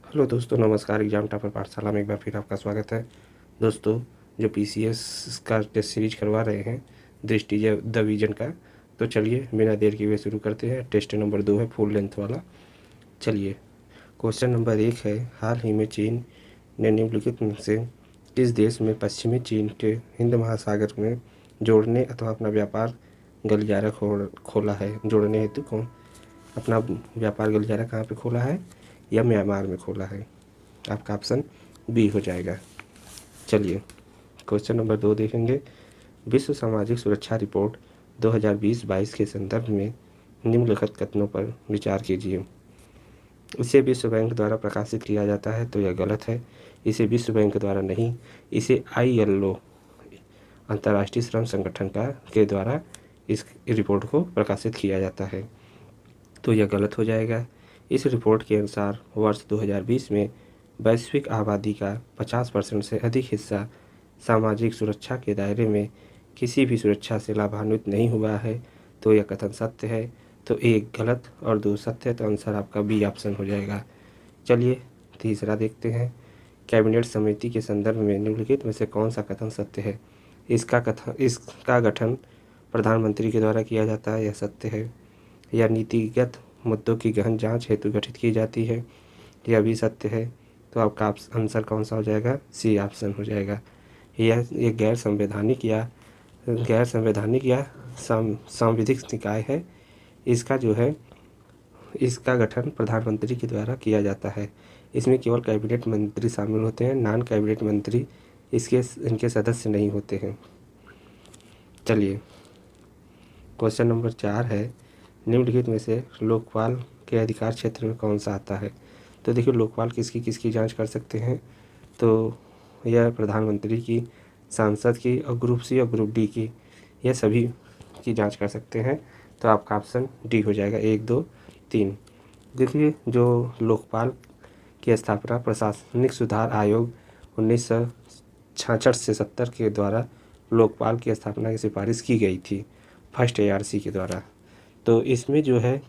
Hello दोस्तों, नमस्कार। Exam topper पाठशाला में एक बार फिर आपका स्वागत है। दोस्तों, जो पीसीएस का टेस्ट सीरीज करवा रहे हैं दृष्टि द विजन का, तो चलिए बिना देर किए हुए शुरू करते हैं। टेस्ट नंबर 2 है, फुल लेंथ वाला। चलिए, क्वेश्चन नंबर 1 है, हाल ही में चीन ने निम्नलिखित में से किस देश में पश्चिमी चीन के हिंद महासागर में जोड़ने अथवा अपना व्यापार गलियारा खोला है? जोड़ने हेतु कौन अपना व्यापार गलियारा कहाँ पे खोला है? या म्यांमार में खोला है? आपका ऑप्शन बी हो जाएगा। चलिए, क्वेश्चन नंबर 2 देखेंगे। विश्व सामाजिक सुरक्षा रिपोर्ट 2020-22 के संदर्भ में निम्नलिखित कथनों पर विचार कीजिए। इसे विश्व बैंक द्वारा प्रकाशित किया जाता है, तो यह गलत है। इसे विश्व बैंक द्वारा नहीं, इसे ILO अंतर्राष्ट्रीय श्रम संगठन के द्वारा इस रिपोर्ट को प्रकाशित किया जाता है, तो यह गलत हो जाएगा। इस रिपोर्ट के अनुसार वर्ष 2020 में वैश्विक आबादी का 50% से अधिक हिस्सा सामाजिक सुरक्षा के दायरे में किसी भी सुरक्षा से लाभान्वित नहीं हुआ है, तो यह कथन सत्य है। तो एक गलत और 2 सत्य है, तो आंसर आपका बी ऑप्शन हो जाएगा। चलिए, तीसरा देखते हैं। कैबिनेट समिति के संदर्भ में निम्नलिखित में से कौन सा कथन सत्य है? इसका गठन प्रधानमंत्री के द्वारा किया जाता है, यह सत्य है। या नीतिगत मुद्दों की गहन जांच हेतु गठित की जाती है, यह भी सत्य है। तो आपका आंसर कौन सा हो जाएगा? सी ऑप्शन हो जाएगा। यह गैर संवैधानिक या सांविधिक निकाय है। इसका गठन प्रधानमंत्री के द्वारा किया जाता है। इसमें केवल कैबिनेट मंत्री शामिल होते हैं, नॉन कैबिनेट मंत्री इनके सदस्य नहीं होते हैं। चलिए, क्वेश्चन नंबर 4 है, निम्नलिखित में से लोकपाल के अधिकार क्षेत्र में कौन सा आता है? तो देखिए, लोकपाल किसकी किसकी जांच कर सकते हैं? तो यह प्रधानमंत्री की, सांसद की, और ग्रुप सी और ग्रुप डी की, यह सभी की जांच कर सकते हैं। तो आपका ऑप्शन डी हो जाएगा। 1, 2, 3। देखिए, जो लोकपाल की स्थापना प्रशासनिक सुधार आयोग 1966 से 70 के द्वारा लोकपाल की स्थापना की सिफारिश की गई थी, फर्स्ट ARC के द्वारा। तो इसमें जो है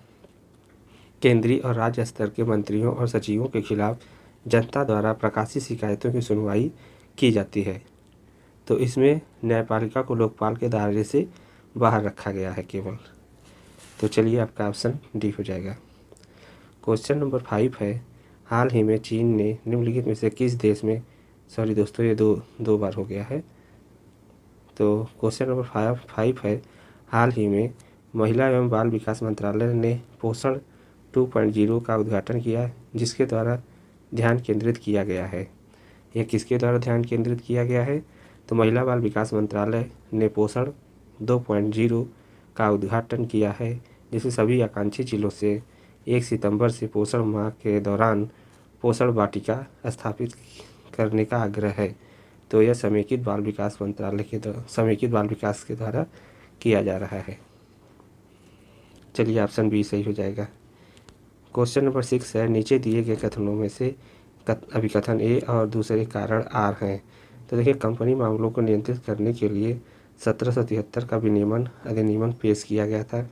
केंद्रीय और राज्य स्तर के मंत्रियों और सचिवों के खिलाफ जनता द्वारा प्रकाशित शिकायतों की सुनवाई की जाती है। तो इसमें न्यायपालिका को लोकपाल के दायरे से बाहर रखा गया है केवल। तो चलिए, आपका ऑप्शन डी हो जाएगा। क्वेश्चन नंबर 5 है, हाल ही में चीन ने निम्नलिखित में से किस देश में, सॉरी दोस्तों, ये दो बार हो गया है। तो क्वेश्चन नंबर 5 है, हाल ही में महिला एवं बाल विकास मंत्रालय ने पोषण 2.0 का उद्घाटन किया, जिसके द्वारा ध्यान केंद्रित किया गया है। यह किसके द्वारा ध्यान केंद्रित किया गया है? तो महिला बाल विकास मंत्रालय ने पोषण 2.0 का उद्घाटन किया है, जिसे सभी आकांक्षी जिलों से 1 सितंबर से पोषण माह के दौरान पोषण वाटिका स्थापित करने का आग्रह है। तो यह समेकित बाल विकास के द्वारा किया जा रहा है। चलिए, ऑप्शन बी सही हो जाएगा। क्वेश्चन नंबर 6 है, नीचे दिए गए कथनों में से अभिकथन ए और दूसरे कारण आर हैं। तो देखिए, कंपनी मामलों को नियंत्रित करने के लिए 1773 का विनियमन अधिनियम पेश किया गया था,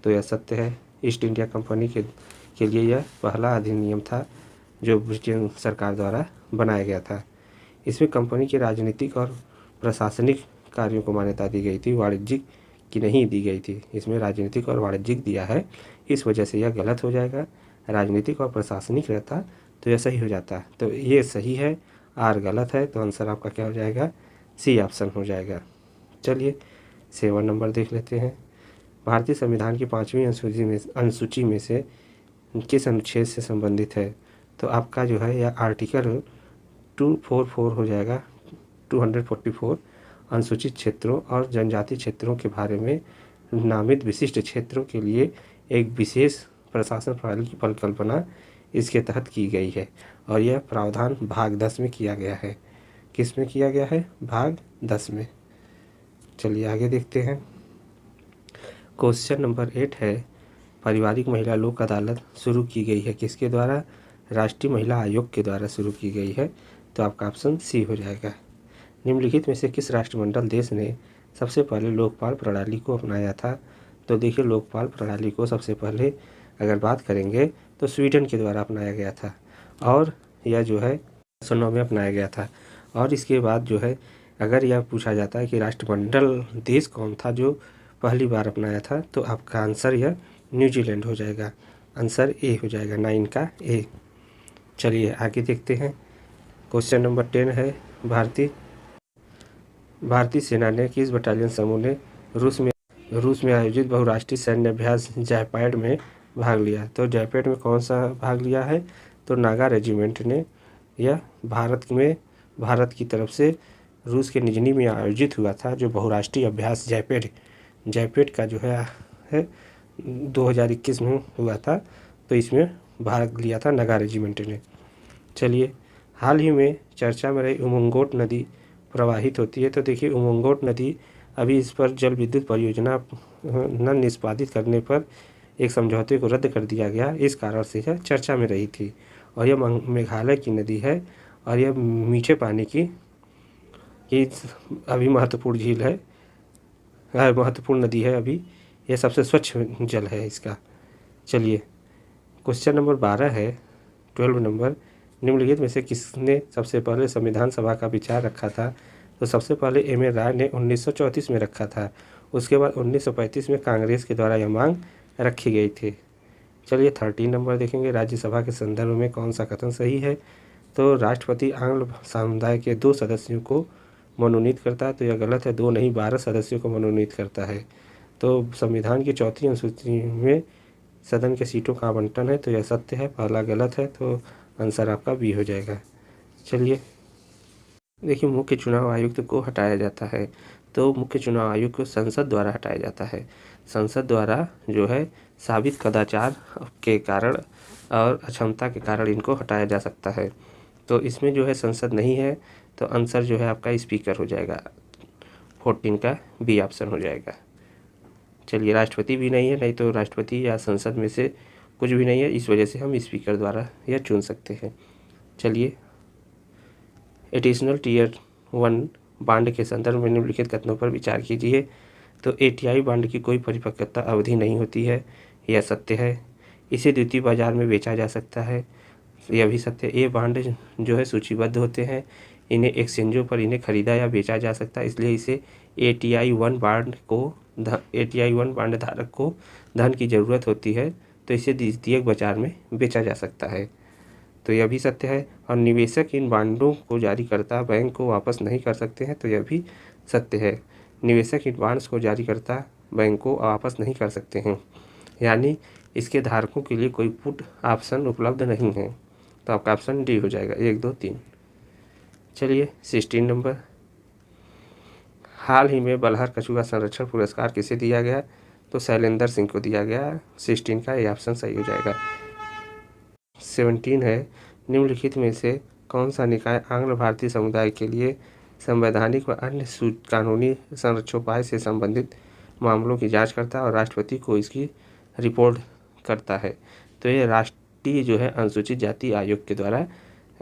तो यह सत्य है। ईस्ट इंडिया कंपनी के लिए यह पहला अधिनियम था जो ब्रिटेन सरकार द्वारा बनाया गया था। इसमें कंपनी के राजनीतिक और प्रशासनिक कार्यों को मान्यता दी गई थी, वाणिज्यिक की नहीं दी गई थी। इसमें राजनीतिक और वाणिज्यिक दिया है, इस वजह से यह गलत हो जाएगा। राजनीतिक और प्रशासनिक रहता तो यह सही हो जाता। तो ये सही है, आर गलत है, तो आंसर आपका क्या हो जाएगा? सी ऑप्शन हो जाएगा। चलिए, 7 नंबर देख लेते हैं। भारतीय संविधान की 5वीं अनुसूची में से किस अनुच्छेद से संबंधित है? तो आपका जो है यह आर्टिकल 244 हो जाएगा। 244 अनुसूचित क्षेत्रों और जनजाति क्षेत्रों के बारे में नामित विशिष्ट क्षेत्रों के लिए एक विशेष प्रशासन प्रणाली की परिकल्पना इसके तहत की गई है, और यह प्रावधान भाग 10 में किया गया है। किस में किया गया है? भाग 10 में। चलिए, आगे देखते हैं। क्वेश्चन नंबर 8 है, पारिवारिक महिला लोक अदालत शुरू की गई है किसके द्वारा? राष्ट्रीय महिला आयोग के द्वारा शुरू की गई है, तो आपका ऑप्शन सी हो जाएगा। निम्नलिखित में से किस राष्ट्रमंडल देश ने सबसे पहले लोकपाल प्रणाली को अपनाया था? तो देखिए, लोकपाल प्रणाली को सबसे पहले अगर बात करेंगे तो स्वीडन के द्वारा अपनाया गया था, और यह जो है 1909 में अपनाया गया था। और इसके बाद जो है अगर यह पूछा जाता है कि राष्ट्रमंडल देश कौन था जो पहली बार अपनाया था, तो आपका आंसर यह न्यूजीलैंड हो जाएगा। आंसर ए हो जाएगा, 9 का ए। चलिए आगे देखते हैं। क्वेश्चन नंबर 10 है, भारतीय सेना ने किस बटालियन समूह ने रूस में आयोजित बहुराष्ट्रीय सैन्य अभ्यास जैपैड में भाग लिया? तो जैपैड में कौन सा भाग लिया है? तो नागा रेजिमेंट ने। यह भारत की तरफ से रूस के निजनी में आयोजित हुआ था जो बहुराष्ट्रीय अभ्यास जैपैड का जो है 2021 में हुआ था। तो इसमें भाग लिया था नागा रेजिमेंट ने। चलिए, हाल ही में चर्चा में रही उमंगोट नदी प्रवाहित होती है। तो देखिए, उमंगोट नदी अभी इस पर जल विद्युत परियोजना न निष्पादित करने पर एक समझौते को रद्द कर दिया गया। इस कारण से यह चर्चा में रही थी। और यह मेघालय की नदी है और यह मीठे पानी की अभी महत्वपूर्ण झील है, महत्वपूर्ण नदी है। अभी यह सबसे स्वच्छ जल है इसका। चलिए, क्वेश्चन नंबर 12 है, 12 नंबर, निम्नलिखित में से किसने सबसे पहले संविधान सभा का विचार रखा था? तो सबसे पहले एम ए राय ने 1934 में रखा था। उसके बाद 1935 में कांग्रेस के द्वारा यह मांग रखी गई थी। चलिए 13 नंबर देखेंगे, राज्यसभा के संदर्भ में कौन सा कथन सही है? तो राष्ट्रपति आंग्ल समुदाय के 2 सदस्यों को मनोनीत करता है। तो यह गलत है, 2 नहीं 12 सदस्यों को मनोनीत करता है। तो संविधान की 4वीं अनुसूची में सदन के सीटों का आवंटन है, तो यह सत्य है, पहला गलत है। तो आंसर आपका बी हो जाएगा। चलिए देखिए, मुख्य चुनाव आयुक्त को हटाया जाता है। तो मुख्य चुनाव आयुक्त को संसद द्वारा हटाया जाता है। संसद द्वारा जो है साबित कदाचार के कारण और अक्षमता के कारण इनको हटाया जा सकता है। तो इसमें जो है संसद नहीं है, तो आंसर जो है आपका स्पीकर हो जाएगा। 14 का बी ऑप्शन हो जाएगा। चलिए, राष्ट्रपति भी नहीं है, नहीं तो राष्ट्रपति या संसद में से कुछ भी नहीं है, इस वजह से हम स्पीकर द्वारा यह चुन सकते हैं। चलिए, एडिशनल टीयर 1 बांड के संदर्भ में निम्नलिखित कथनों पर विचार कीजिए। तो एटीआई बांड की कोई परिपक्वता अवधि नहीं होती है, यह सत्य है। इसे द्वितीय बाजार में बेचा जा सकता है, यह भी सत्य है। ये बांड जो है सूचीबद्ध होते हैं, इन्हें एक्सचेंजों पर इन्हें खरीदा या बेचा जा सकता है, इसलिए इसे एटीआई 1 बांड धारक को धन की ज़रूरत होती है, तो इसे द्वितीयक बाजार में बेचा जा सकता है, तो यह भी सत्य है। और निवेशक इन बांडों को जारीकर्ता बैंक को वापस नहीं कर सकते हैं, तो यह भी सत्य है। निवेशक इन बांड्स को जारीकर्ता बैंक को वापस नहीं कर सकते हैं, यानी इसके धारकों के लिए कोई पुट ऑप्शन उपलब्ध नहीं है। तो आपका ऑप्शन डी हो जाएगा, 1, 2, 3। चलिए 16 नंबर, हाल ही में बलहर कछुआ संरक्षण पुरस्कार किसे दिया गया? तो शैलेंद्र सिंह को दिया गया। 16 का ये ऑप्शन सही हो जाएगा। 17 है, निम्नलिखित में से कौन सा निकाय आंग्ल भारतीय समुदाय के लिए संवैधानिक व अन्य कानूनी संरक्षणोपाय से संबंधित मामलों की जांच करता है और राष्ट्रपति को इसकी रिपोर्ट करता है? तो ये राष्ट्रीय जो है अनुसूचित जाति आयोग के द्वारा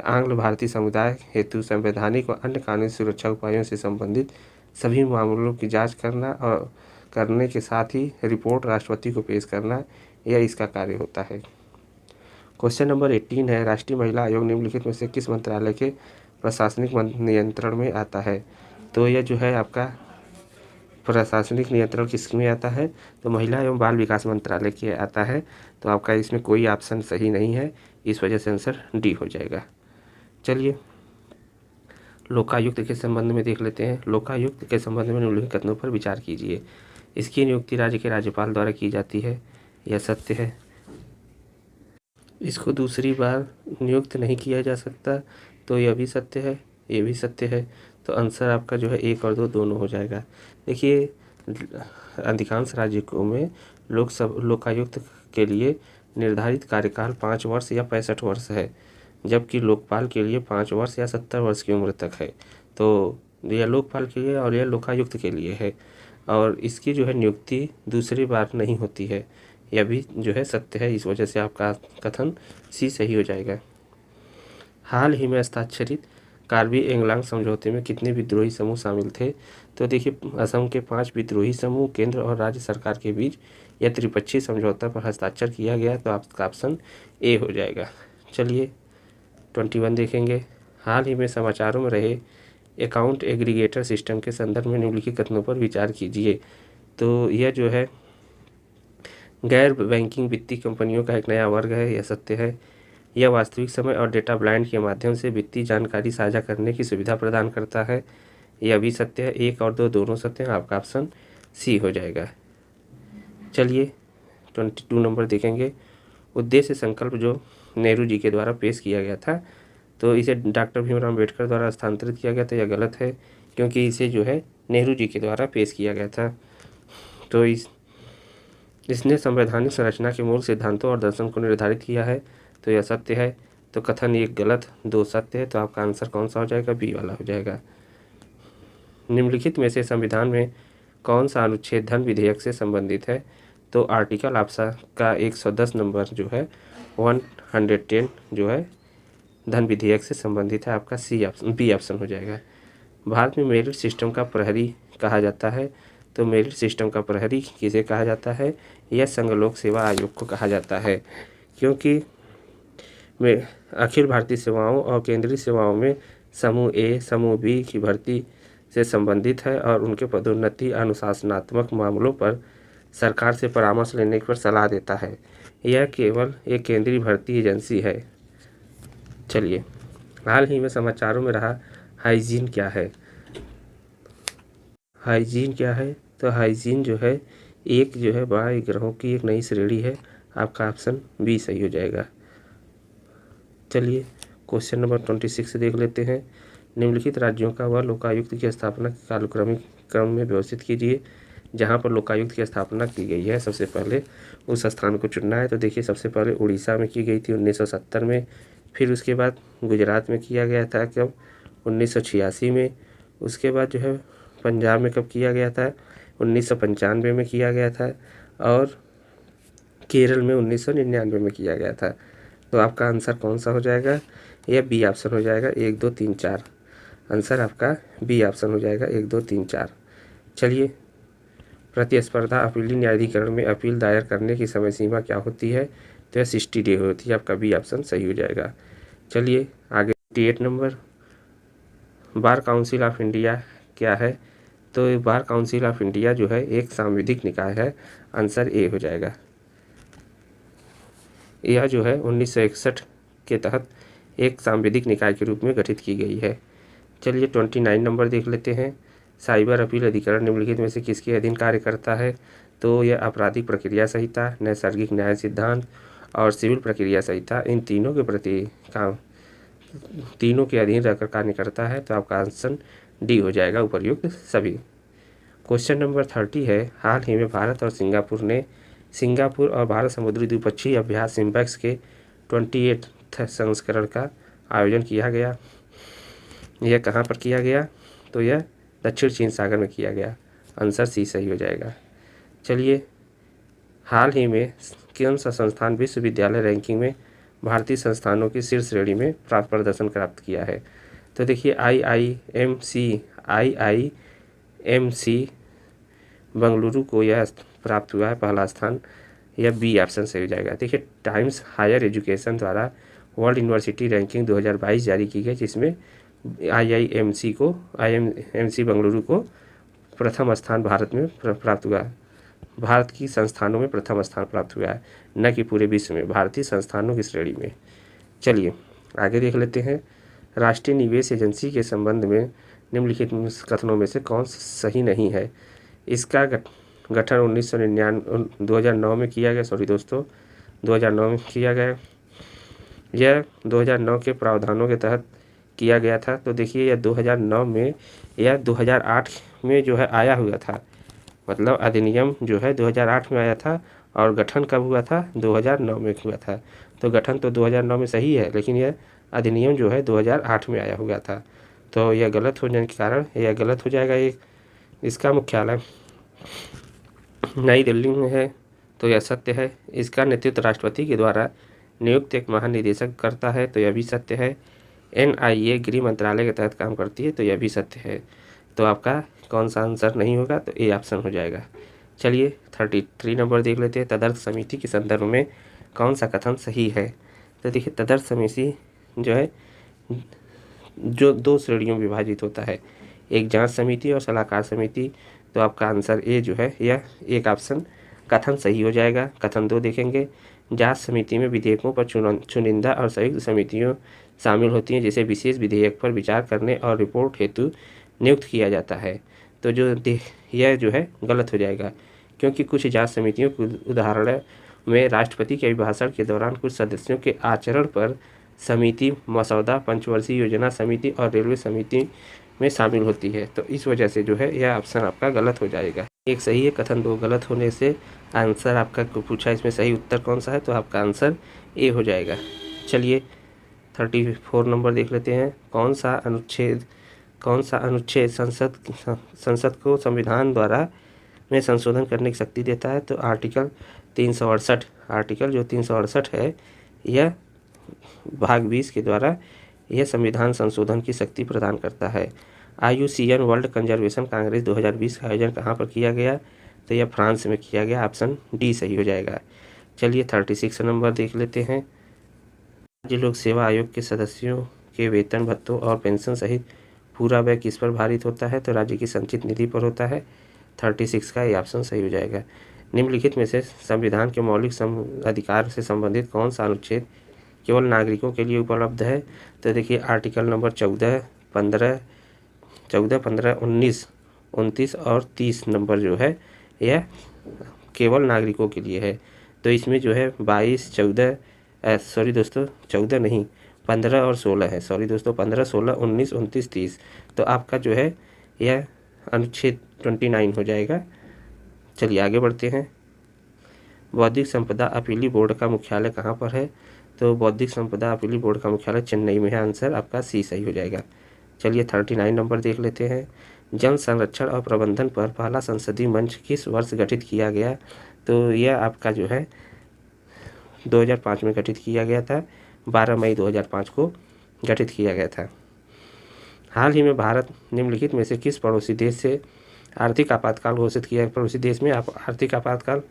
आंग्ल भारतीय समुदाय हेतु संवैधानिक व अन्य कानूनी सुरक्षा उपायों से संबंधित सभी मामलों की जांच करना और करने के साथ ही रिपोर्ट राष्ट्रपति को पेश करना, यह इसका कार्य होता है। क्वेश्चन नंबर 18 है, राष्ट्रीय महिला आयोग निम्नलिखित में से किस मंत्रालय के प्रशासनिक नियंत्रण में आता है? तो यह जो है आपका प्रशासनिक नियंत्रण किसमें आता है? तो महिला एवं बाल विकास मंत्रालय के आता है। तो आपका इसमें कोई ऑप्शन सही नहीं है, इस वजह से आंसर डी हो जाएगा। चलिए लोकायुक्त के संबंध में देख लेते हैं। लोकायुक्त के संबंध में निम्नलिखित कथनों पर विचार कीजिए। इसकी नियुक्ति राज्य के राज्यपाल द्वारा की जाती है, यह सत्य है। इसको दूसरी बार नियुक्त नहीं किया जा सकता, तो यह भी सत्य है, ये भी सत्य है। तो आंसर आपका जो है 1 और 2 दोनों हो जाएगा। देखिए अधिकांश राज्यों में लोकायुक्त के लिए निर्धारित कार्यकाल 5 वर्ष या 65 वर्ष है, जबकि लोकपाल के लिए 5 वर्ष या 70 वर्ष की उम्र तक है। तो यह लोकपाल के लिए और यह लोकायुक्त के लिए है, और इसकी जो है नियुक्ति दूसरी बार नहीं होती है, यह भी जो है सत्य है। इस वजह से आपका कथन सी सही हो जाएगा। हाल ही में हस्ताक्षरित कार्बी एंगलांग समझौते में कितने विद्रोही समूह शामिल थे? तो देखिए असम के 5 विद्रोही समूह केंद्र और राज्य सरकार के बीच यह त्रिपक्षीय समझौता पर हस्ताक्षर किया गया, तो आपका ऑप्शन ए हो जाएगा। चलिए 21 देखेंगे। हाल ही में समाचारों में रहे अकाउंट एग्रीगेटर सिस्टम के संदर्भ में निम्नलिखित कथनों पर विचार कीजिए। तो यह जो है गैर बैंकिंग वित्तीय कंपनियों का एक नया वर्ग है, यह सत्य है। यह वास्तविक समय और डेटा ब्लाइंड के माध्यम से वित्तीय जानकारी साझा करने की सुविधा प्रदान करता है, यह भी सत्य है। 1 और 2 दोनों सत्य हैं, आपका ऑप्शन सी हो जाएगा। चलिए 22 नंबर देखेंगे। उद्देश्य संकल्प जो नेहरू जी के द्वारा पेश किया गया था, तो इसे डॉक्टर भीमराव अम्बेडकर द्वारा हस्तांतरित किया गया था, यह गलत है, क्योंकि इसे जो है नेहरू जी के द्वारा पेश किया गया था। तो इसने संवैधानिक संरचना के मूल सिद्धांतों और दर्शन को निर्धारित किया है, तो यह सत्य है। तो कथन 1 गलत, 2 सत्य है, तो आपका आंसर कौन सा हो जाएगा? बी वाला हो जाएगा। निम्नलिखित में से संविधान में कौन सा अनुच्छेद धन विधेयक से संबंधित है? तो आर्टिकल आपसा का 110 नंबर जो है 110 जो है धन विधेयक से संबंधित है, आपका सी ऑप्शन बी ऑप्शन हो जाएगा। भारत में मेरिट सिस्टम का प्रहरी कहा जाता है, तो मेरिट सिस्टम का प्रहरी किसे कहा जाता है? यह संघ लोक सेवा आयोग को कहा जाता है, क्योंकि में अखिल भारतीय सेवाओं और केंद्रीय सेवाओं में समूह ए समूह बी की भर्ती से संबंधित है और उनके पदोन्नति अनुशासनात्मक मामलों पर सरकार से परामर्श लेने पर सलाह देता है। यह केवल एक केंद्रीय भर्ती एजेंसी है। चलिए, हाल ही में समाचारों में रहा हाइजीन क्या है? हाइजीन क्या है? तो हाइजीन जो है एक जो है बड़ा ग्रहों की एक नई श्रेणी है, आपका ऑप्शन बी सही हो जाएगा। चलिए क्वेश्चन नंबर 26 देख लेते हैं। निम्नलिखित राज्यों का वह लोकायुक्त की स्थापना कालक्रमिक क्रम में व्यवस्थित कीजिए। जहाँ पर लोकायुक्त की स्थापना की गई है, सबसे पहले उस स्थान को चुनना है। तो देखिए, सबसे पहले उड़ीसा में की गई थी 1970 में, फिर उसके बाद गुजरात में किया गया था कब? 1986 में। उसके बाद जो है पंजाब में कब किया गया था? 1995 में किया गया था, और केरल में 1999 में किया गया था। तो आपका आंसर कौन सा हो जाएगा? यह बी ऑप्शन हो जाएगा, 1 2 3 4। आंसर आपका बी ऑप्शन हो जाएगा, 1 2 3 4। चलिए, प्रतिस्पर्धा अपीली न्यायाधिकरण में अपील दायर करने की समय सीमा क्या होती है? तो यह 60 डे होती है, आपका बी ऑप्शन सही हो जाएगा। चलिए आगे 88 number, bar council of India क्या है? तो बार काउंसिल ऑफ इंडिया जो है एक सांविधिक निकाय है, आंसर ए हो जाएगा। यह जो है 1961 के तहत एक सांविधिक निकाय के रूप में गठित की गई है। चलिए 29 नंबर देख लेते हैं। साइबर अपील अधिकरण निम्नलिखित में से किसके अधीन कार्य करता है? तो यह आपराधिक प्रक्रिया संहिता, नैसर्गिक न्याय सिद्धांत और सिविल प्रक्रिया संहिता, इन तीनों के प्रति काम तीनों के अधीन रहकर कार्य करता है। तो आपका आंसर डी हो जाएगा, उपर्युक्त सभी। क्वेश्चन नंबर 30 है। हाल ही में भारत और सिंगापुर और भारत समुद्री द्विपक्षीय अभ्यास सिम्बैक्स के 28th संस्करण का आयोजन किया गया। यह कहाँ पर किया गया? तो यह दक्षिण चीन सागर में किया गया, आंसर सी सही हो जाएगा। चलिए, हाल ही में कौन सा संस्थान विश्वविद्यालय रैंकिंग में भारतीय संस्थानों की शीर्ष श्रेणी में प्रदर्शन प्राप्त किया है? तो देखिए, IIMC बेंगलुरु को यह प्राप्त हुआ है पहला स्थान, यह बी ऑप्शन सही हो जाएगा। देखिए, टाइम्स हायर एजुकेशन द्वारा वर्ल्ड यूनिवर्सिटी रैंकिंग 2022 जारी की गई, जिसमें IIMC बेंगलुरु को प्रथम स्थान भारत में प्राप्त हुआ है। भारत की संस्थानों में प्रथम स्थान प्राप्त हुआ है, न कि पूरे विश्व में, भारतीय संस्थानों की श्रेणी में। चलिए आगे देख लेते हैं। राष्ट्रीय निवेश एजेंसी के संबंध में निम्नलिखित कथनों में से कौन सही नहीं है? इसका गठन 2009 में किया गया, 2009 में किया गया। यह 2009 के प्रावधानों के तहत किया गया था। तो देखिए, यह 2009 में, यह 2008 में जो है आया हुआ था, मतलब अधिनियम जो है 2008 में आया था, और गठन कब हुआ था? 2009 में हुआ था। तो गठन तो 2009 में सही है, लेकिन यह अधिनियम जो है 2008 में आया हुआ था। तो यह गलत हो जाने के कारण यह गलत हो जाएगा। इसका मुख्यालय नई दिल्ली में है, तो यह सत्य है। इसका नेतृत्व राष्ट्रपति के द्वारा नियुक्त एक महानिदेशक करता है, तो यह भी सत्य है। NIA गृह मंत्रालय के तहत काम करती है, तो यह भी सत्य है। तो आपका कौन सा आंसर नहीं होगा? तो ए ऑप्शन हो जाएगा। चलिए 33 नंबर देख लेते हैं। तदर्थ समिति के संदर्भ में कौन सा कथन सही है? तो देखिए, तदर्थ समिति जो है जो 2 श्रेणियों में विभाजित होता है, एक जांच समिति और सलाहकार समिति। तो आपका आंसर ए जो है यह एक ऑप्शन कथन सही हो जाएगा। कथन 2 देखेंगे, जांच समिति में विधेयकों पर चुनिंदा और संयुक्त समितियों शामिल होती हैं जिसे विशेष विधेयक पर विचार करने और रिपोर्ट हेतु नियुक्त किया जाता है। तो यह जो है गलत हो जाएगा, क्योंकि कुछ जांच समितियों के उदाहरण में राष्ट्रपति के अभिभाषण के दौरान कुछ सदस्यों के आचरण पर समिति मसौदा, पंचवर्षीय योजना समिति और रेलवे समिति में शामिल होती है। तो इस वजह से जो है यह ऑप्शन आपका गलत हो जाएगा। एक सही है, कथन 2 गलत होने से आंसर आपका पूछा इसमें सही उत्तर कौन सा है, तो आपका आंसर ए हो जाएगा। चलिए 34 नंबर देख लेते हैं। कौन सा अनुच्छेद संसद को संविधान द्वारा में संशोधन करने की शक्ति देता है, तो आर्टिकल 368 आर्टिकल जो 368 है यह भाग 20 के द्वारा यह संविधान संशोधन की शक्ति प्रदान करता है। IUCN वर्ल्ड कंजर्वेशन कांग्रेस 2020 का आयोजन कहाँ पर किया गया, तो यह फ्रांस में किया गया। ऑप्शन डी सही हो जाएगा। चलिए 36 नंबर देख लेते हैं। राज्य लोक सेवा आयोग के सदस्यों के वेतन भत्तों और पेंशन सहित पूरा व्यय किस पर भारित होता है, तो राज्य की संचित निधि पर होता है। 36 का ये ऑप्शन सही हो जाएगा। निम्नलिखित में से संविधान के मौलिक अधिकार से संबंधित कौन सा अनुच्छेद केवल नागरिकों के लिए उपलब्ध है, तो देखिए आर्टिकल नंबर 14, 15, 19, 29 और 30 नंबर जो है यह केवल नागरिकों के लिए है। तो इसमें जो है 22, 14 सॉरी दोस्तों 14 नहीं 15 और 16 है। सॉरी दोस्तों 15, 16, 19, 29, 30। तो आपका जो है यह अनुच्छेद 29 हो जाएगा। चलिए आगे बढ़ते हैं। बौद्धिक संपदा अपीली बोर्ड का मुख्यालय कहाँ पर है, तो बौद्धिक संपदा अपीली बोर्ड का मुख्यालय चेन्नई में है। आंसर आपका सी सही हो जाएगा। चलिए 39 नंबर देख लेते हैं। जल संरक्षण और प्रबंधन पर पहला संसदीय मंच किस वर्ष गठित किया गया, तो यह आपका जो है 2005 में गठित किया गया था। 12 मई 2005 को गठित किया गया था। हाल ही में भारत निम्नलिखित में से किस पड़ोसी देश से आर्थिक आपातकाल घोषित किया, पड़ोसी देश में आर्थिक आपातकाल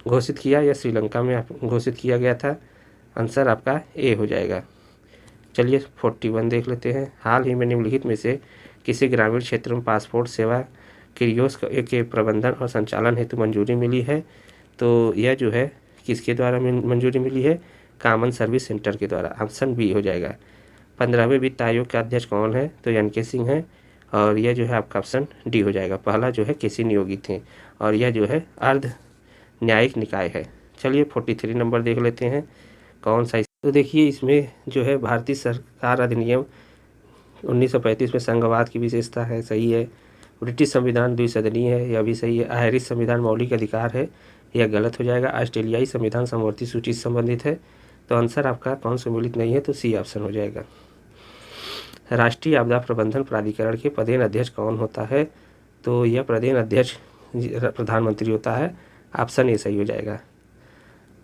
घोषित किया या श्रीलंका में घोषित किया गया था। आंसर आपका ए हो जाएगा। चलिए 41 देख लेते हैं। हाल ही में निम्नलिखित में से किसी ग्रामीण क्षेत्र में पासपोर्ट सेवा कियोस्क के प्रबंधन और संचालन हेतु मंजूरी मिली है, तो यह जो है किसके द्वारा मंजूरी मिली है, कॉमन सर्विस सेंटर के द्वारा। ऑप्शन बी हो जाएगा। 15वें वित्त आयोग के अध्यक्ष कौन है, तो NK सिंह है, और यह जो है आपका ऑप्शन डी हो जाएगा। पहला जो है KC नियोगी थे, और यह जो है अर्ध न्यायिक निकाय है। चलिए 43 नंबर देख लेते हैं। कौन सा, तो देखिए इसमें जो है भारतीय सरकार अधिनियम 1935 में संघवाद की विशेषता है, सही है। ब्रिटिश संविधान द्विसदनीय है, यह भी सही है। आयरिश संविधान मौलिक अधिकार है, यह गलत हो जाएगा। ऑस्ट्रेलियाई संविधान समवर्ती सूची से संबंधित है, तो आंसर आपका कौन सम्मिलित नहीं है, तो सी ऑप्शन हो जाएगा। राष्ट्रीय आपदा प्रबंधन प्राधिकरण के प्रदेन अध्यक्ष कौन होता है, तो यह प्रदेन अध्यक्ष प्रधानमंत्री होता है। ऑप्शन ए सही हो जाएगा।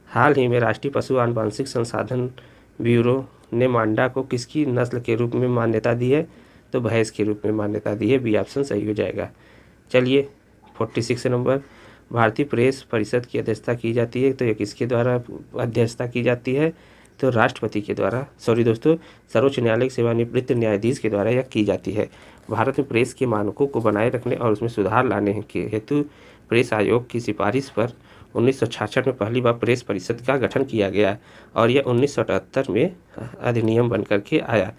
हाल ही में राष्ट्रीय पशु आनुवंशिक संसाधन ब्यूरो ने मांडा को किसकी नस्ल के रूप में मान्यता दी है, तो भैंस के रूप में मान्यता दी है। बी ऑप्शन सही हो जाएगा। चलिए 46 नंबर। भारतीय प्रेस परिषद की अध्यक्षता की जाती है, तो यह किसके द्वारा अध्यक्षता की जाती है, तो राष्ट्रपति के द्वारा, सॉरी दोस्तों सर्वोच्च न्यायालय के सेवानिवृत्त न्यायाधीश के द्वारा यह की जाती है। भारत में प्रेस के मानकों को बनाए रखने और उसमें सुधार लाने के हेतु प्रेस आयोग की सिफारिश पर 1966 में पहली बार प्रेस परिषद का गठन किया गया, और यह 1978 में अधिनियम बन करके आया।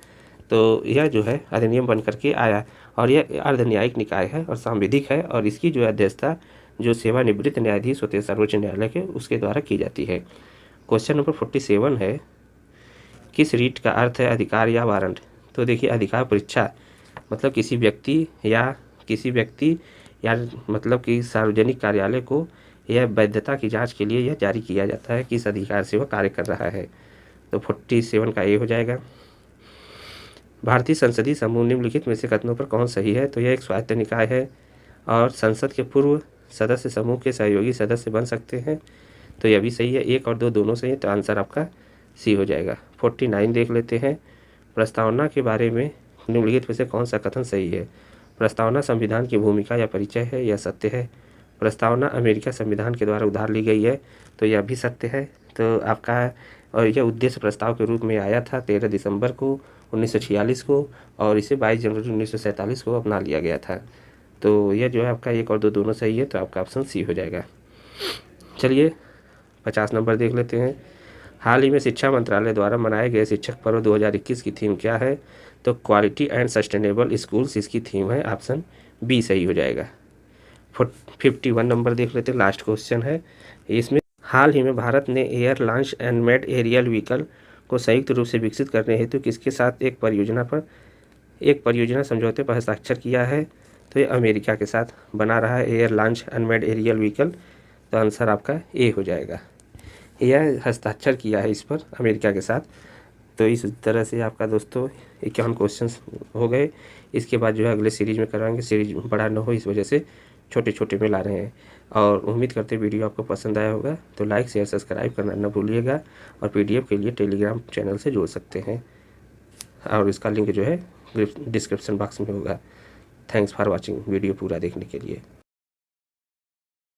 तो यह जो है अधिनियम बन करके आया, और यह अर्ध न्यायिक निकाय है और सांविधिक है, और इसकी जो अध्यक्षता जो सेवानिवृत्त न्यायाधीश होते हैं सर्वोच्च न्यायालय के, उसके द्वारा की जाती है। क्वेश्चन नंबर 47 है, किस रीट का अर्थ है अधिकार या वारंट, तो देखिए अधिकार परीक्षा मतलब किसी व्यक्ति या मतलब कि सार्वजनिक कार्यालय को यह वैधता की जांच के लिए यह जारी किया जाता है, किस अधिकार से वह कार्य कर रहा है, तो 47 का ए हो जाएगा। भारतीय संसदीय समूह निम्नलिखित में से कथनों पर कौन सही है, तो यह एक स्वायत्त निकाय है और संसद के पूर्व सदस्य समूह के सहयोगी सदस्य बन सकते हैं, तो यह भी सही है। 1 और 2 दोनों सही है, तो आंसर आपका सी हो जाएगा। 49 देख लेते हैं। प्रस्तावना के बारे में निम्नलिखित में से कौन सा कथन सही है, प्रस्तावना संविधान की भूमिका या परिचय है, यह सत्य है। प्रस्तावना अमेरिका संविधान के द्वारा उधार ली गई है, तो यह भी सत्य है। तो आपका और यह उद्देश्य प्रस्ताव के रूप में आया था 13 दिसंबर को 1946 को, और इसे 22 जनवरी 1947 को अपना लिया गया था। तो यह जो है आपका 1 और 2 दोनों सही है, तो आपका ऑप्शन सी हो जाएगा। चलिए 50 नंबर देख लेते हैं। हाल ही में शिक्षा मंत्रालय द्वारा मनाए गए शिक्षक पर्व 2021 की थीम क्या है? तो क्वालिटी एंड सस्टेनेबल स्कूल्स इसकी थीम है, ऑप्शन बी सही हो जाएगा। 51 नंबर देख लेते हैं, लास्ट क्वेश्चन है इसमें। हाल ही में भारत ने air launch unmanned aerial vehicle को संयुक्त रूप से विकसित करने हेतु किसके साथ एक परियोजना समझौते पर हस्ताक्षर किया है? तो ये अमेरिका के साथ बना रहा है air launch unmanned aerial vehicle. तो आंसर आपका ए हो जाएगा। यह हस्ताक्षर किया है इस पर अमेरिका के साथ। तो इस तरह से आपका दोस्तों 51 क्वेश्चंस हो गए। इसके बाद जो है अगले सीरीज में कराएंगे, सीरीज बड़ा न हो इस वजह से छोटे छोटे में ला रहे हैं। और उम्मीद करते हैं वीडियो आपको पसंद आया होगा, तो लाइक शेयर सब्सक्राइब करना न भूलिएगा। और PDF के लिए टेलीग्राम चैनल से जुड़ सकते हैं, और इसका लिंक जो है डिस्क्रिप्शन बॉक्स में होगा। थैंक्स फॉर वॉचिंग, वीडियो पूरा देखने के लिए।